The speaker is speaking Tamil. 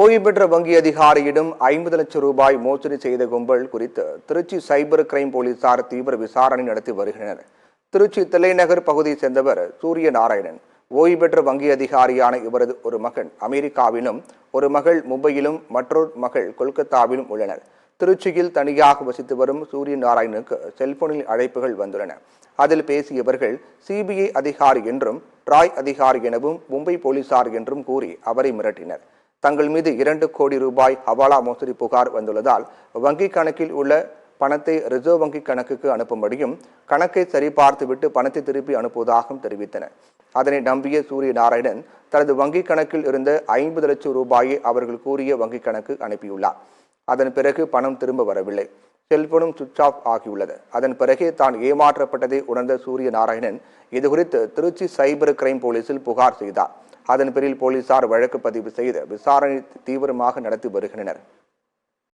ஓய்வு பெற்ற வங்கி அதிகாரியிடம் 50 லட்சம் ரூபாய் மோசடி செய்த கும்பல் குறித்து திருச்சி சைபர் கிரைம் போலீசார் தீவிர விசாரணை நடத்தி வருகின்றனர். திருச்சி தில்லைநகர் பகுதியை சேர்ந்தவர் சூரிய நாராயணன். ஓய்வு பெற்ற வங்கி அதிகாரியான இவரது ஒரு மகன் அமெரிக்காவிலும், ஒரு மகள் மும்பையிலும், மற்றொரு மகள் கொல்கத்தாவிலும் உள்ளனர். திருச்சியில் தனியாக வசித்து வரும் சூரிய நாராயணனுக்கு செல்போனில் அழைப்புகள் வந்துள்ளன. அதில் பேசியவர்கள் சிபிஐ அதிகாரி என்றும், ட்ராய் அதிகாரி எனவும், மும்பை போலீசார் என்றும் கூறி அவரை மிரட்டினர். தங்கள் மீது 2 கோடி ரூபாய் ஹவாலா மோசடி புகார் வந்துள்ளதால் வங்கி கணக்கில் உள்ள பணத்தை ரிசர்வ் வங்கி கணக்குக்கு அனுப்பும்படியும், கணக்கை சரிபார்த்துவிட்டு பணத்தை திருப்பி அனுப்புவதாகவும் தெரிவித்தனர். அதனை நம்பிய சூரிய நாராயணன் தனது வங்கி கணக்கில் இருந்த 50 லட்சம் ரூபாயை அவர்கள் கூறிய வங்கி கணக்கு அனுப்பியுள்ளார். அதன் பிறகு பணம் திரும்ப வரவில்லை. செல்போனும் சுவிட்ச் ஆஃப் ஆகியுள்ளது. அதன் பிறகே தான் ஏமாற்றப்பட்டதை உணர்ந்த சூரிய நாராயணன் இதுகுறித்து திருச்சி சைபர் கிரைம் போலீசில் புகார் செய்தார். அதன் பேரில் போலீசார் வழக்கு பதிவு செய்து விசாரணை தீவிரமாக நடத்தி வருகின்றனர்.